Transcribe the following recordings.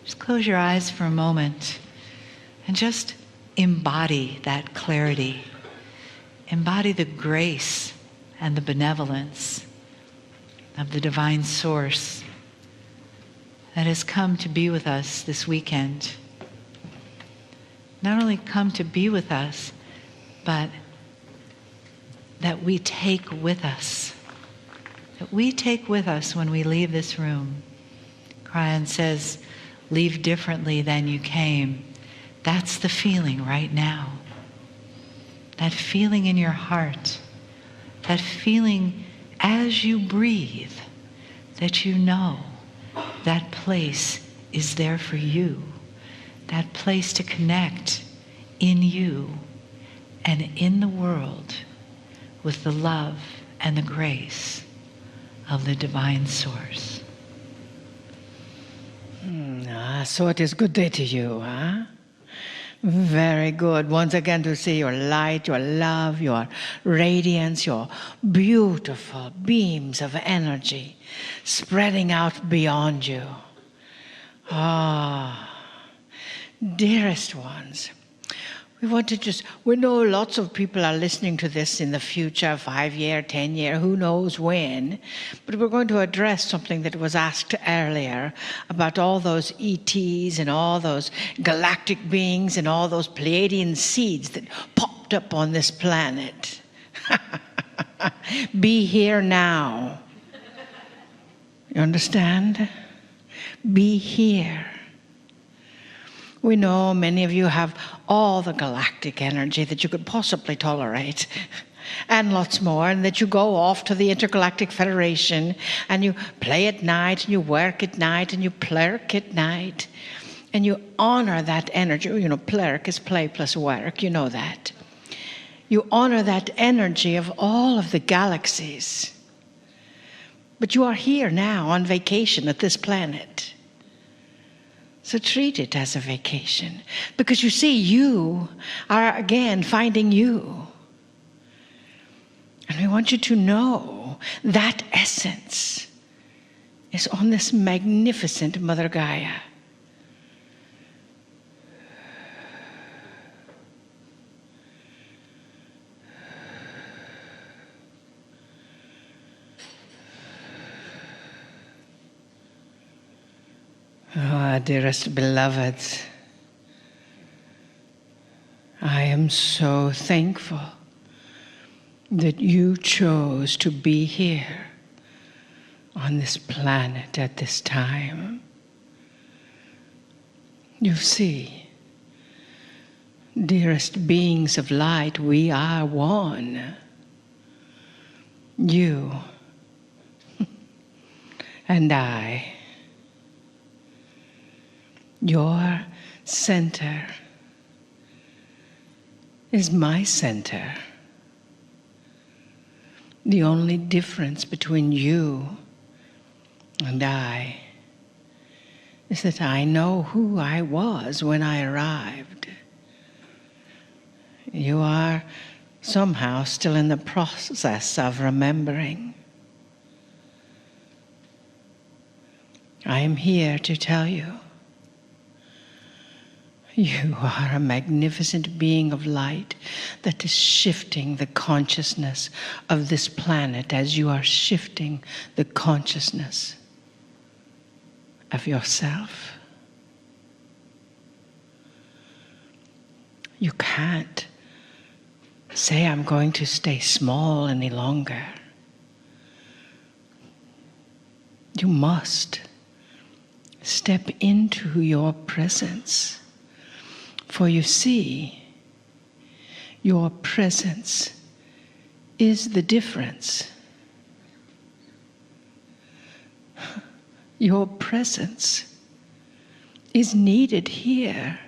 Just close your eyes for a moment and just embody that clarity. Embody the grace and the benevolence of the divine source that has come to be with us this weekend. Not only come to be with us, but that we take with us. That we take with us when we leave this room. Kryon says, leave differently than you came. That's the feeling right now. That feeling in your heart. That feeling as you breathe, that you know that place is there for you. That place to connect in you and in the world with the love and the grace of the divine source. So it is a good day to you, huh? Very good. Once again to see your light, your love, your radiance, your beautiful beams of energy spreading out beyond you. Dearest ones, we know lots of people are listening to this in the future, 5 year, 10 year, who knows when, but we're going to address something that was asked earlier about all those ETs and all those galactic beings and all those Pleiadian seeds that popped up on this planet. Be here now. You understand? Be here. We know many of you have all the galactic energy that you could possibly tolerate, and lots more, and that you go off to the Intergalactic Federation, and you play at night, and you work at night, and you plurk at night, and you honor that energy. You know, plurk is play plus work, you know that. You honor that energy of all of the galaxies. But you are here now on vacation at this planet. So treat it as a vacation, because you see, you are again finding you. And we want you to know that essence is on this magnificent Mother Gaia. Dearest beloveds, I am so thankful that you chose to be here on this planet at this time. You see, dearest beings of light, we are one. You and I. Your center is my center. The only difference between you and I is that I know who I was when I arrived. You are somehow still in the process of remembering. I am here to tell you, you are a magnificent being of light that is shifting the consciousness of this planet as you are shifting the consciousness of yourself. You can't say, I'm going to stay small any longer. You must step into your presence. For you see, your presence is the difference. Your presence is needed here.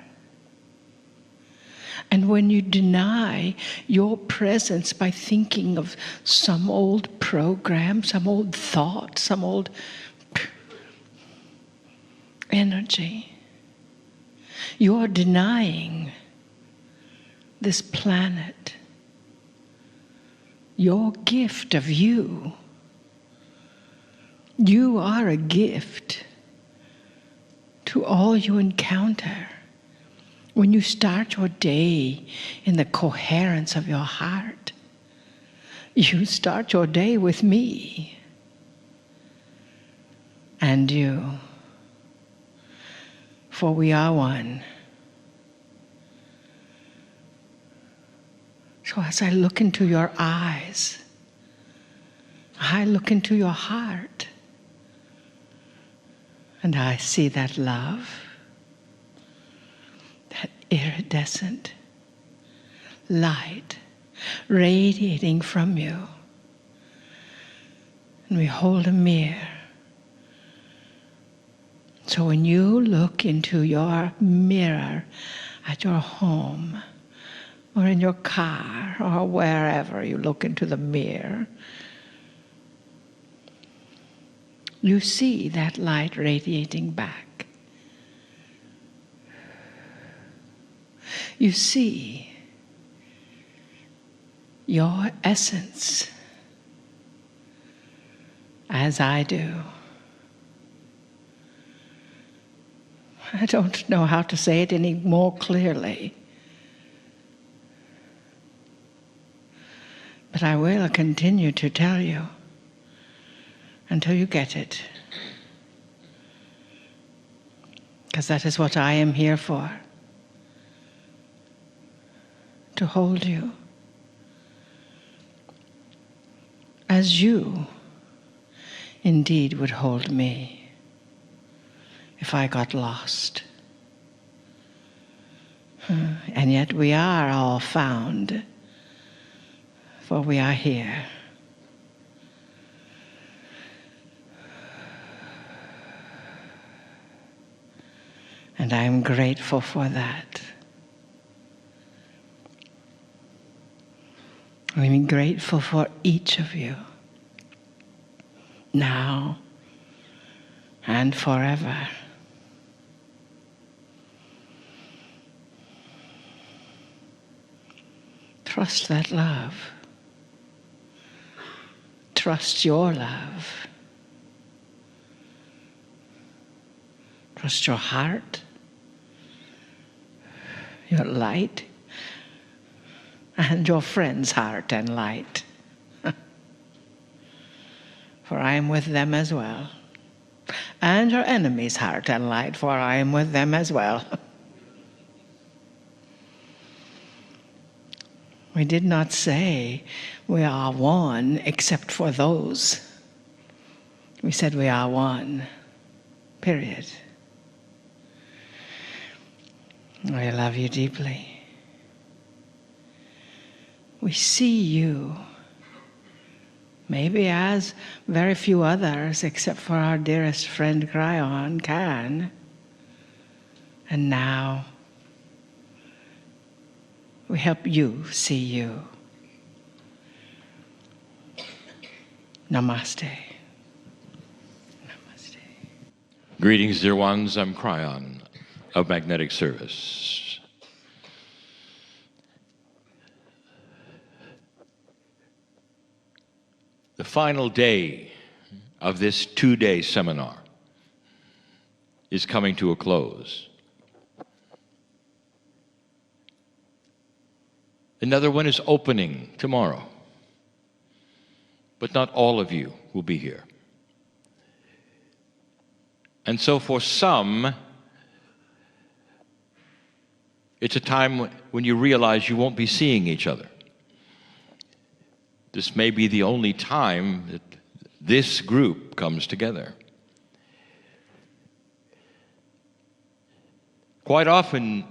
And when you deny your presence by thinking of some old program, some old thought, some old energy, you are denying this planet your gift of you. You are a gift to all you encounter. When you start your day in the coherence of your heart, you start your day with me and you. For we are one. So as I look into your eyes, I look into your heart, and I see that love, that iridescent light radiating from you. And we hold a mirror. So when you look into your mirror at your home, or in your car, or wherever you look into the mirror, you see that light radiating back. You see your essence, as I do. I don't know how to say it any more clearly, but I will continue to tell you until you get it, because that is what I am here for, to hold you as you indeed would hold me if I got lost. And yet we are all found, for we are here. And I am grateful for that. I'm grateful for each of you, now and forever. Trust that love. Trust your love. Trust your heart, your light, and your friend's heart and light. For I am with them as well. And your enemy's heart and light, for I am with them as well. We did not say we are one except for those. We said we are one, period. I love you deeply. We see you, maybe as very few others, except for our dearest friend Kryon can. And now, we help you see you. Namaste. Namaste. Greetings, dear ones. I'm Kryon of Magnetic Service. The final day of this 2-day seminar is coming to a close. Another one is opening tomorrow, but not all of you will be here. And so for some, it's a time when you realize you won't be seeing each other. This may be the only time that this group comes together. Quite often,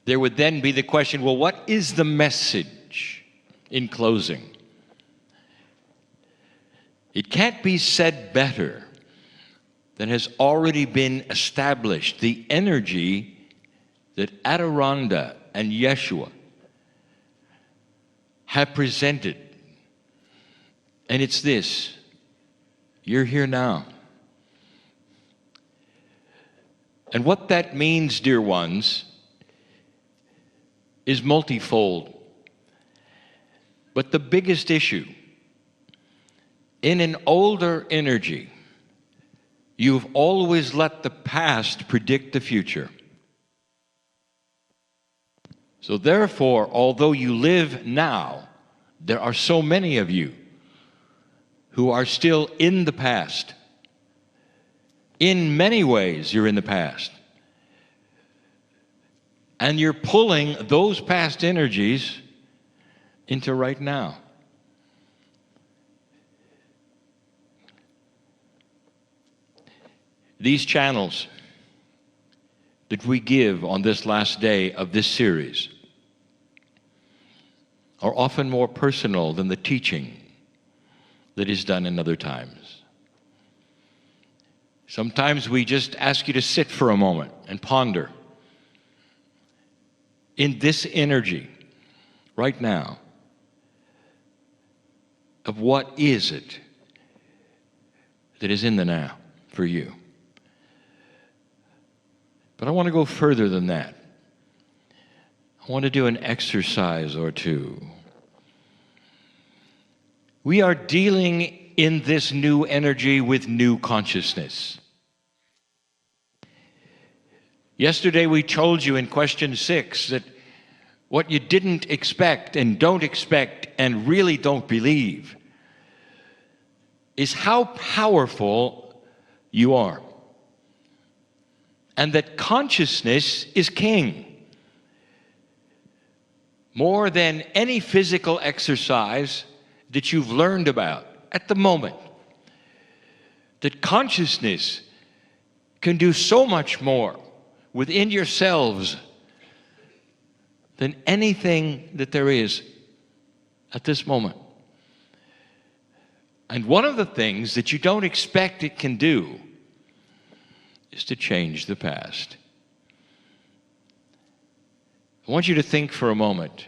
there would then be the question, well, what is the message in closing? It can't be said better than has already been established. The energy that Adironda and Yeshua have presented. And it's this: you're here now. And what that means, dear ones, is multifold. But the biggest issue in an older energy You've always let the past predict the future. So therefore, although you live now, there are so many of you who are still in the past. In many ways, you're in the past. And you're pulling those past energies into right now. These channels that we give on this last day of this series are often more personal than the teaching that is done in other times. Sometimes we just ask you to sit for a moment and ponder in this energy right now of what is it that is in the now for you. But I want to go further than that. I want to do an exercise or two. We are dealing in this new energy with new consciousness. Yesterday we told you in question 6 that what you didn't expect and don't expect and really don't believe is how powerful you are. And that consciousness is king. More than any physical exercise that you've learned about at the moment. That consciousness can do so much more within yourselves than anything that there is at this moment. And one of the things that you don't expect it can do is to change the past. I want you to think for a moment,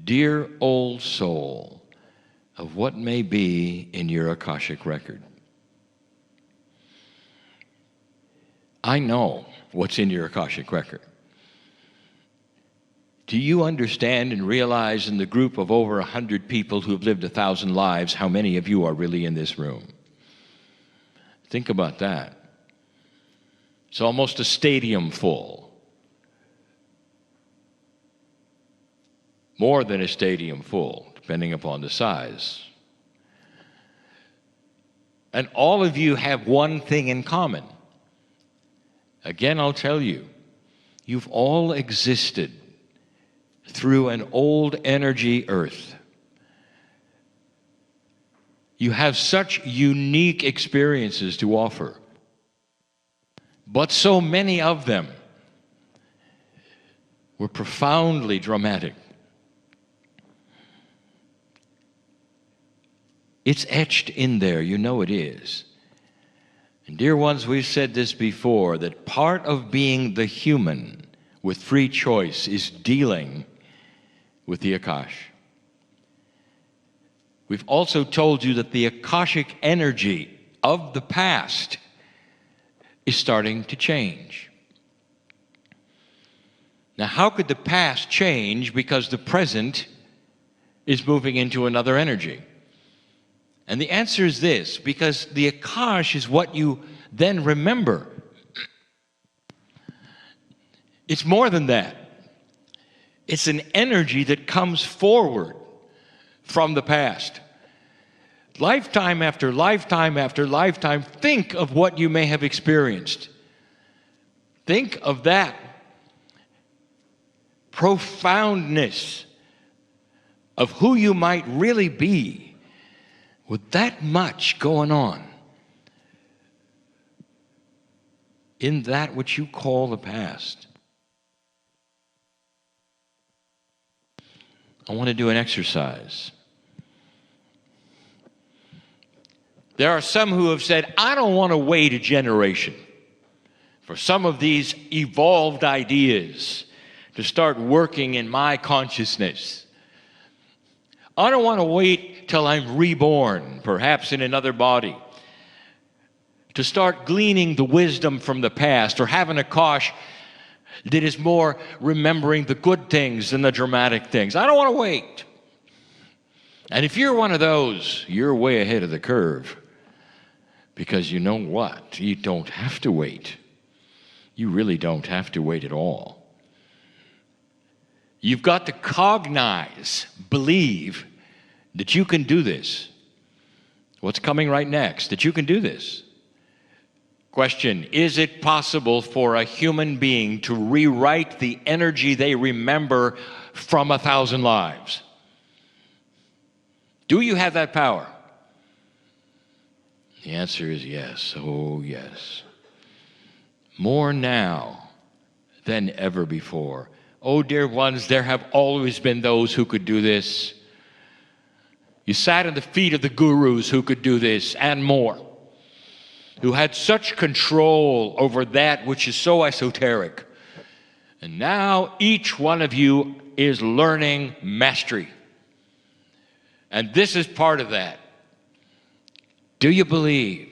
dear old soul, of what may be in your Akashic record. I know what's in your Akashic record. Do you understand and realize in the group of over 100 people who have lived 1,000 lives, how many of you are really in this room? Think about that. It's almost a stadium full. More than a stadium full, depending upon the size. And all of you have one thing in common. Again, I'll tell you, you've all existed through an old energy earth. You have such unique experiences to offer. But so many of them were profoundly dramatic. It's etched in there, you know it is. And dear ones, we've said this before, that part of being the human with free choice is dealing with the Akash. We've also told you that the Akashic energy of the past is starting to change. Now, how could the past change because the present is moving into another energy? And the answer is this, because the Akash is what you then remember. It's more than that. It's an energy that comes forward from the past. Lifetime after lifetime after lifetime, think of what you may have experienced. Think of that profoundness of who you might really be with that much going on in that which you call the past. I want to do an exercise. There are some who have said, I don't want to wait a generation for some of these evolved ideas to start working in my consciousness. I don't want to wait till I'm reborn, perhaps in another body, to start gleaning the wisdom from the past or having a Akash that is more remembering the good things than the dramatic things. I don't want to wait. And if you're one of those, you're way ahead of the curve. Because you know what? You don't have to wait. You really don't have to wait at all. You've got to cognize, believe that you can do this. What's coming right next? That you can do this. Question, is it possible for a human being to rewrite the energy they remember from 1,000 lives? Do you have that power? The answer is yes. Oh, yes. More now than ever before. Oh, dear ones, there have always been those who could do this. You sat at the feet of the gurus who could do this and more, who had such control over that which is so esoteric. And now each one of you is learning mastery. And this is part of that. Do you believe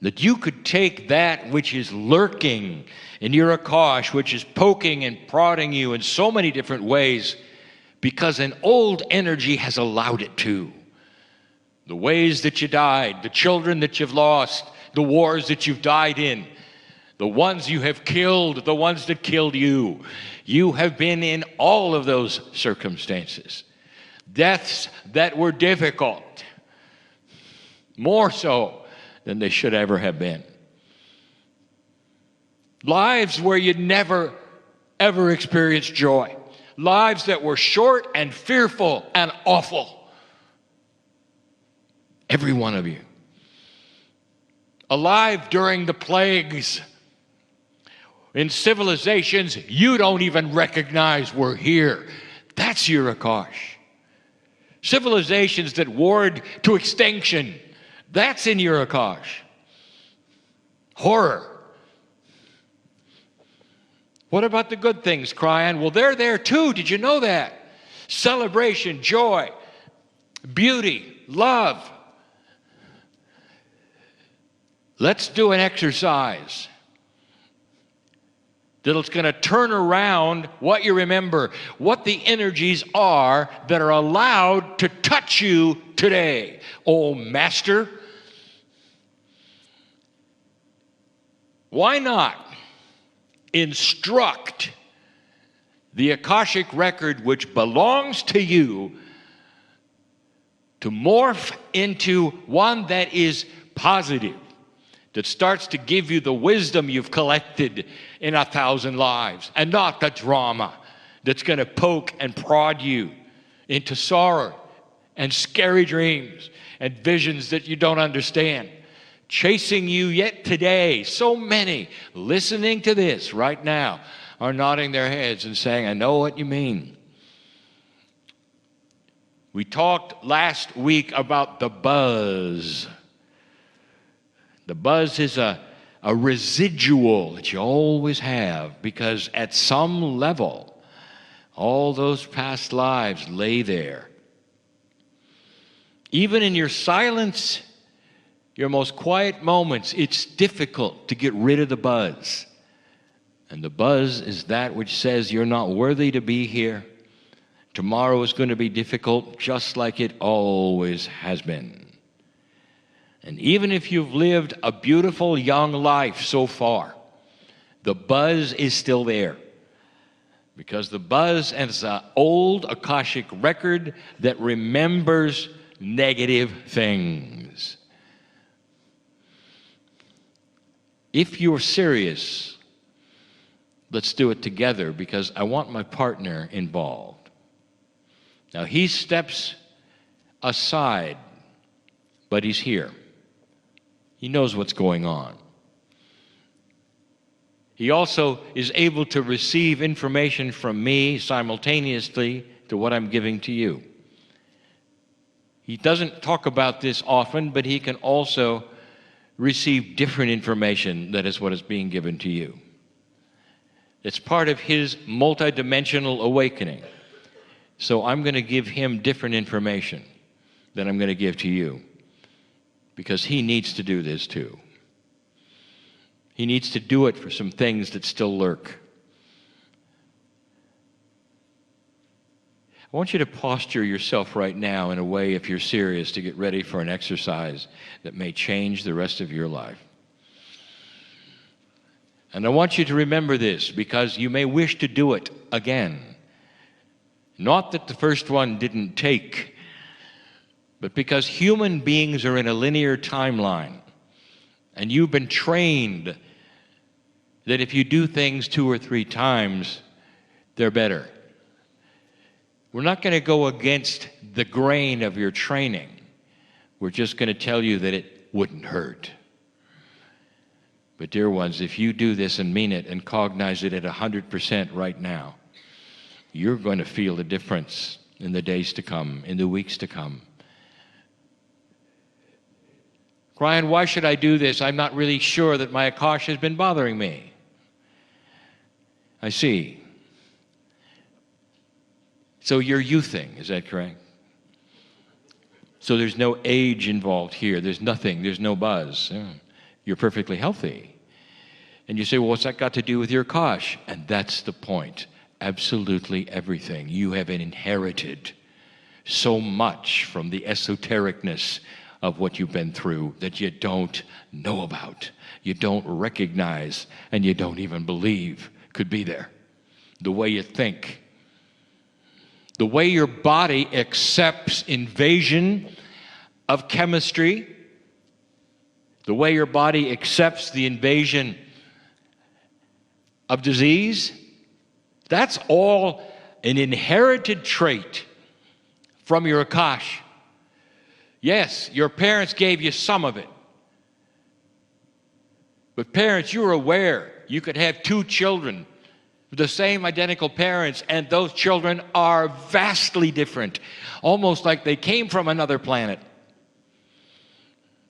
that you could take that which is lurking in your Akash, which is poking and prodding you in so many different ways, because an old energy has allowed it to? The ways that you died, the children that you've lost, the wars that you've died in, the ones you have killed, the ones that killed you. You have been in all of those circumstances. Deaths that were difficult, more so than they should ever have been. Lives where you never, ever experienced joy. Lives that were short and fearful and awful. Every one of you. Alive during the plagues. In civilizations you don't even recognize were here. That's your Akash. Civilizations that warred to extinction. That's in your Akash. Horror. What about the good things, Kryon? Well, they're there too. Did you know that? Celebration, joy, beauty, love. Let's do an exercise that's going to turn around what you remember, what the energies are that are allowed to touch you today. Oh, Master, why not instruct the Akashic record which belongs to you to morph into one that is positive, that starts to give you the wisdom you've collected in 1,000 lives, and not the drama that's going to poke and prod you into sorrow and scary dreams and visions that you don't understand, chasing you yet today. So many listening to this right now are nodding their heads and saying, I know what you mean. We talked last week about the buzz. The buzz is a residual that you always have, because at some level, all those past lives lay there. Even in your silence, your most quiet moments, it's difficult to get rid of the buzz. And the buzz is that which says you're not worthy to be here. Tomorrow is going to be difficult, just like it always has been. And even if you've lived a beautiful young life so far, the buzz is still there. Because the buzz is an old Akashic record that remembers negative things. If you're serious, let's do it together, because I want my partner involved. Now, he steps aside, but he's here. He knows what's going on. He also is able to receive information from me simultaneously to what I'm giving to you. He doesn't talk about this often, but he can also receive different information that is what is being given to you. It's part of his multidimensional awakening. So I'm going to give him different information than I'm going to give to you, because he needs to do this too. He needs to do it for some things that still lurk. I want you to posture yourself right now in a way, if you're serious, to get ready for an exercise that may change the rest of your life. And I want you to remember this, because you may wish to do it again. Not that the first one didn't take, but because human beings are in a linear timeline, and you've been trained that if you do things 2 or 3 times, they're better. We're not going to go against the grain of your training. We're just going to tell you that it wouldn't hurt. But dear ones, if you do this and mean it and cognize it at 100% right now, you're going to feel the difference in the days to come, in the weeks to come. Kryon, why should I do this? I'm not really sure that my Akash has been bothering me. I see. So you're youthing, is that correct? So there's no age involved here. There's nothing. There's no buzz. You're perfectly healthy. And you say, well, what's that got to do with your Akash? And that's the point. Absolutely everything. You have inherited so much from the esotericness of what you've been through that you don't know about, you don't recognize, and you don't even believe could be there. The way you think, the way your body accepts invasion of chemistry, the way your body accepts the invasion of disease, that's all an inherited trait from your Akash. Yes, your parents gave you some of it. But parents, you're aware you could have 2 children with the same identical parents, and those children are vastly different, almost like they came from another planet.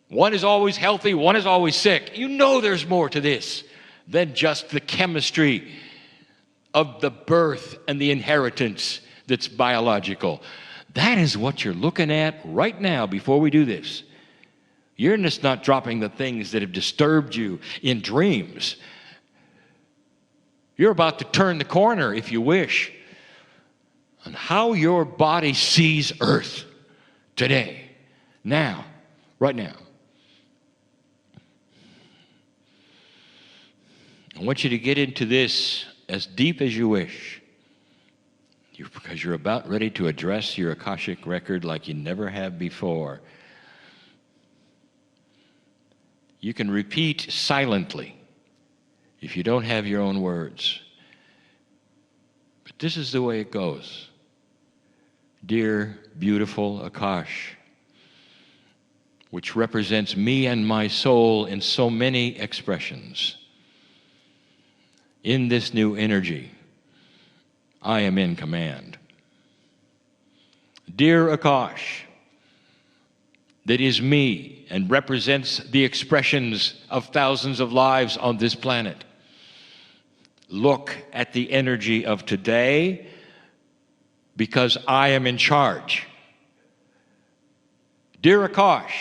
One is always healthy, one is always sick. You know there's more to this than just the chemistry of the birth and the inheritance that's biological. That is what you're looking at right now before we do this. You're just not dropping the things that have disturbed you in dreams. You're about to turn the corner, if you wish, on how your body sees Earth today, now, right now. I want you to get into this as deep as you wish, because you're about ready to address your Akashic record like you never have before. You can repeat silently if you don't have your own words. But this is the way it goes. Dear, beautiful Akash, which represents me and my soul in so many expressions. In this new energy, I am in command. Dear Akash, that is me and represents the expressions of thousands of lives on this planet. Look at the energy of today, because I am in charge. Dear Akash,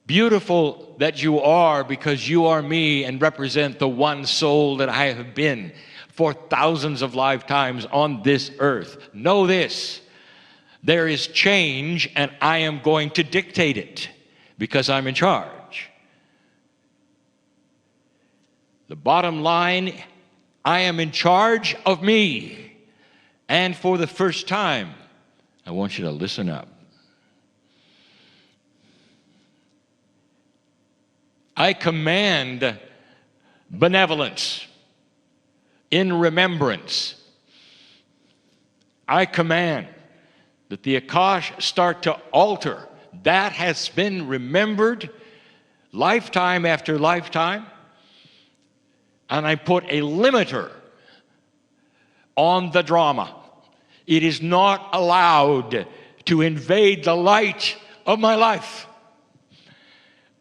beautiful that you are, because you are me and represent the one soul that I have been for thousands of lifetimes on this earth. Know this, there is change and I am going to dictate it because I'm in charge. The bottom line, I am in charge of me. And for the first time, I want you to listen up. I command benevolence in remembrance. I command that the Akash start to alter. That has been remembered lifetime after lifetime. And I put a limiter on the drama. It is not allowed to invade the light of my life.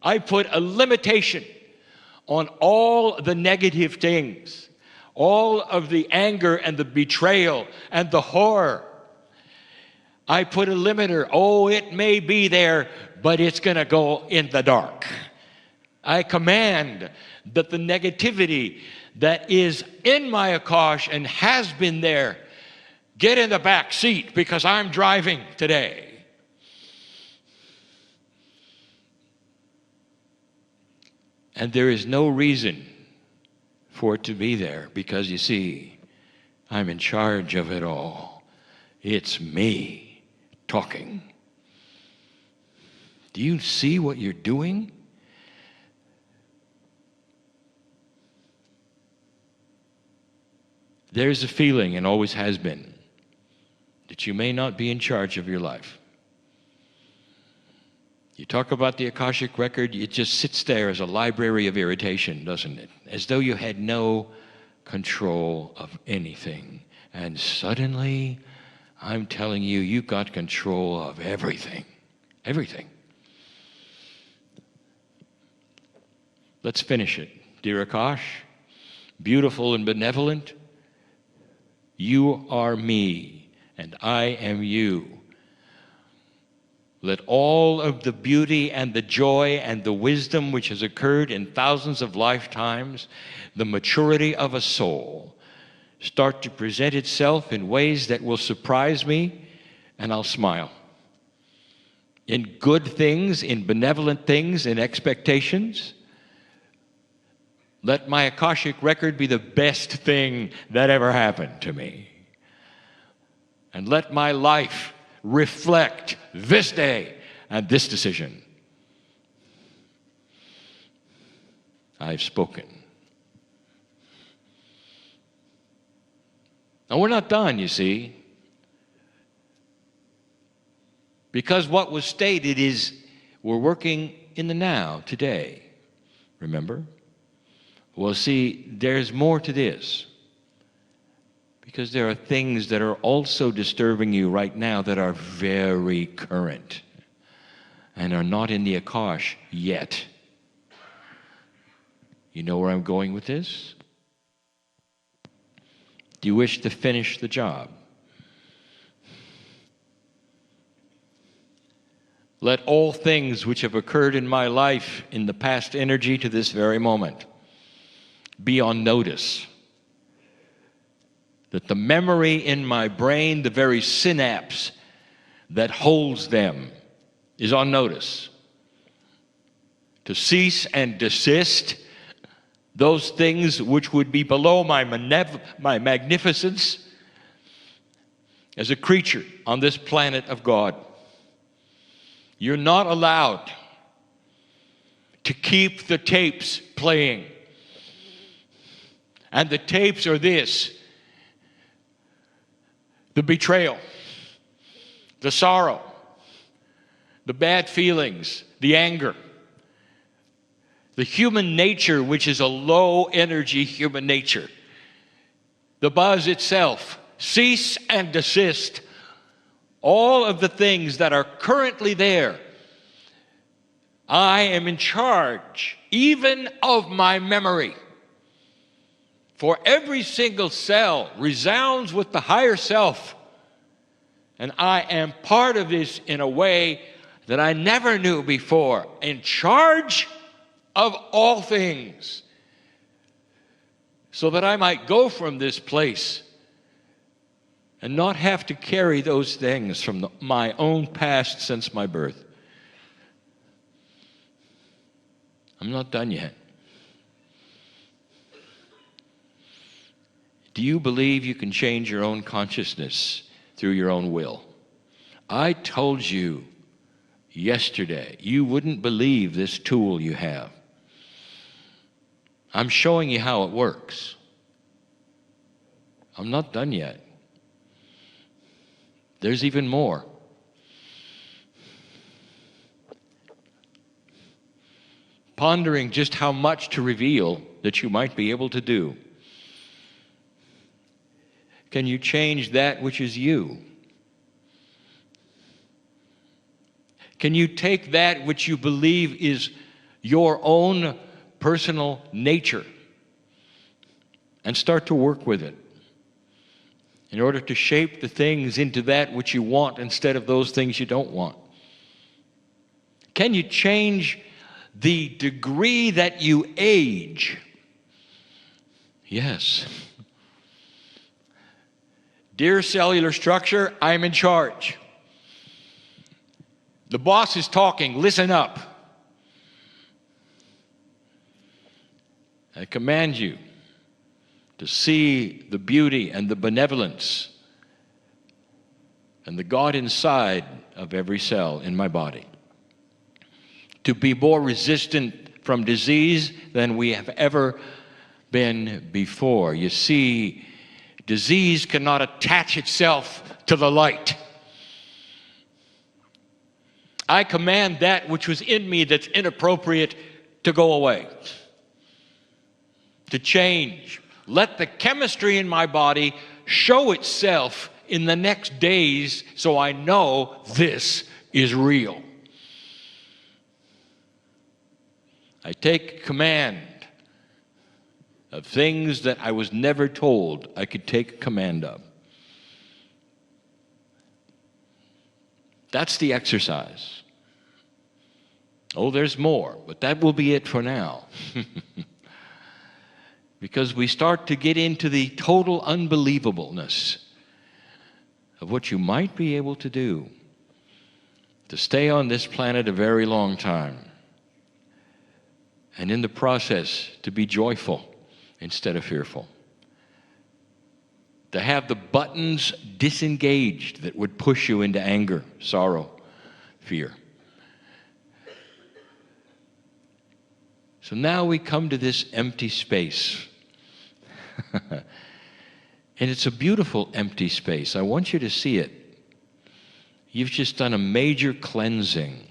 I put a limitation on all the negative things, all of the anger and the betrayal and the horror. I put a limiter. Oh, it may be there, but it's going to go in the dark. I command that the negativity that is in my Akash and has been there Get in the back seat because I'm driving today. And there is no reason for it to be there because, you see, I'm in charge of it all. It's me talking. Do you see what you're doing? There's a feeling, and always has been, that you may not be in charge of your life. You talk about the Akashic record, it just sits there as a library of irritation, doesn't it? As though you had no control of anything. And suddenly, I'm telling you, you got control of everything. Everything. Let's finish it. Dear Akash, beautiful and benevolent, you are me, and I am you. Let all of the beauty and the joy and the wisdom which has occurred in thousands of lifetimes, the maturity of a soul, start to present itself in ways that will surprise me, and I'll smile. In good things, in benevolent things, in expectations. Let my Akashic record be the best thing that ever happened to me. And let my life reflect this day and this decision. I've spoken. Now, we're not done, you see. Because what was stated is we're working in the now, today. Remember? Well, see, there's more to this. Because there are things that are also disturbing you right now that are very current and are not in the Akash yet. You know where I'm going with this? Do you wish to finish the job? Let all things which have occurred in my life in the past energy to this very moment be on notice. That the memory in my brain, the very synapse that holds them, is on notice. To cease and desist those things which would be below my magnificence as a creature on this planet of God. You're not allowed to keep the tapes playing. And the tapes are this: the betrayal, the sorrow, the bad feelings, the anger, the human nature, which is a low energy human nature, the buzz itself. Cease and desist all of the things that are currently there. I am in charge, even of my memory. For every single cell resounds with the higher self. And I am part of this in a way that I never knew before. In charge of all things. So that I might go from this place and not have to carry those things from my own past since my birth. I'm not done yet. Do you believe you can change your own consciousness through your own will? I told you yesterday, you wouldn't believe this tool you have. I'm showing you how it works. I'm not done yet. There's even more. Pondering just how much to reveal that you might be able to do. Can you change that which is you? Can you take that which you believe is your own personal nature and start to work with it in order to shape the things into that which you want instead of those things you don't want? Can you change the degree that you age? Yes. Dear cellular structure, I'm in charge. The boss is talking, listen up. I command you to see the beauty and the benevolence and the God inside of every cell in my body. To be more resistant from disease than we have ever been before. You see, disease cannot attach itself to the light. I command that which was in me that's inappropriate to go away, to change. Let the chemistry in my body show itself in the next days so I know this is real. I take command of things that I was never told I could take command of. That's the exercise. Oh, there's more, but that will be it for now. Because we start to get into the total unbelievableness of what you might be able to do to stay on this planet a very long time, and in the process to be joyful instead of fearful. To have the buttons disengaged that would push you into anger, sorrow, fear. So now we come to this empty space. And it's a beautiful empty space. I want you to see it. You've just done a major cleansing.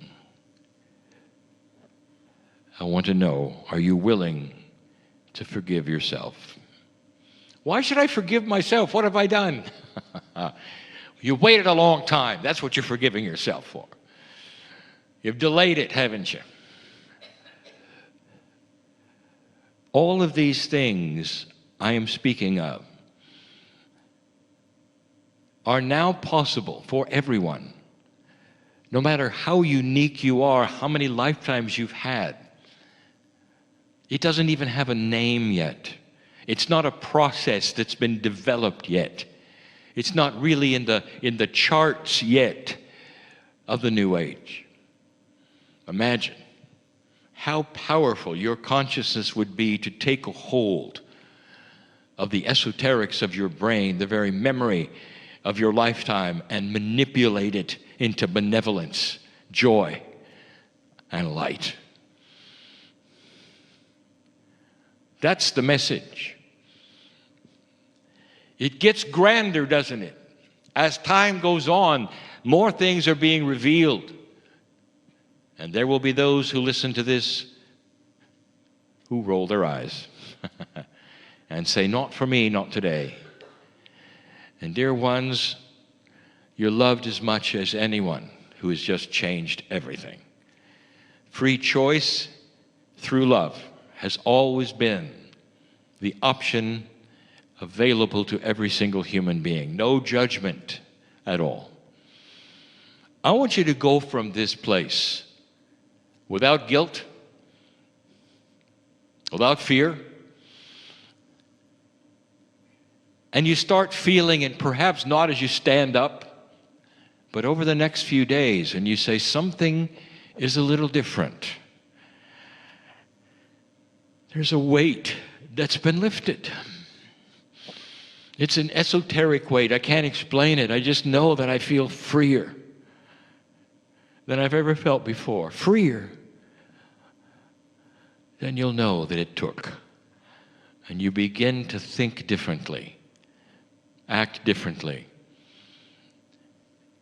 I want to know, are you willing to forgive yourself? Why should I forgive myself? What have I done? You waited a long time. That's what you're forgiving yourself for. You've delayed it, haven't you? All of these things I am speaking of are now possible for everyone. No matter how unique you are, how many lifetimes you've had. It doesn't even have a name yet. It's not a process that's been developed yet. It's not really in the charts yet of the New Age. Imagine how powerful your consciousness would be to take a hold of the esoterics of your brain, the very memory of your lifetime, and manipulate it into benevolence, joy, and light. That's the message. It gets grander, doesn't it? As time goes on, more things are being revealed. And there will be those who listen to this who roll their eyes and say, not for me, not today. And dear ones, you're loved as much as anyone who has just changed everything. Free choice through love has always been the option available to every single human being. No judgment at all. I want you to go from this place without guilt, without fear, and you start feeling it, perhaps not as you stand up, but over the next few days, and you say, something is a little different. There's a weight that's been lifted. It's an esoteric weight. I can't explain it. I just know that I feel freer than I've ever felt before. Freer. Then you'll know that it took. And you begin to think differently, act differently.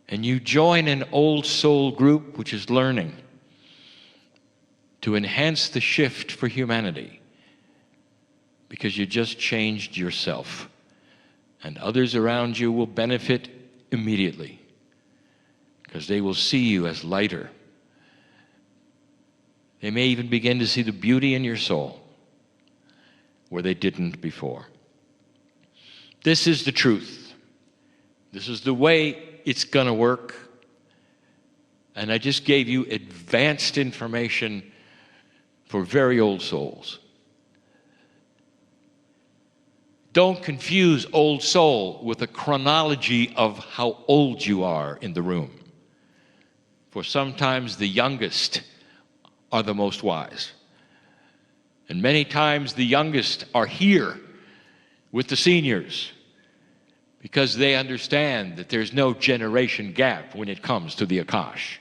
And you join an old soul group which is learning to enhance the shift for humanity, because you just changed yourself. And others around you will benefit immediately, because they will see you as lighter. They may even begin to see the beauty in your soul where they didn't before. This is the truth. This is the way it's going to work. And I just gave you advanced information for very old souls. Don't confuse old soul with a chronology of how old you are in the room. For sometimes the youngest are the most wise. And many times the youngest are here with the seniors because they understand that there's no generation gap when it comes to the Akash.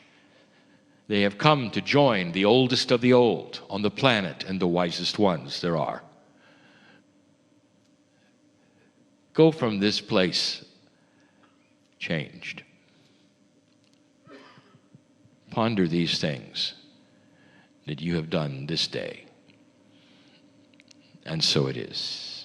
They have come to join the oldest of the old on the planet and the wisest ones there are. Go from this place changed. Ponder these things that you have done this day. And so it is.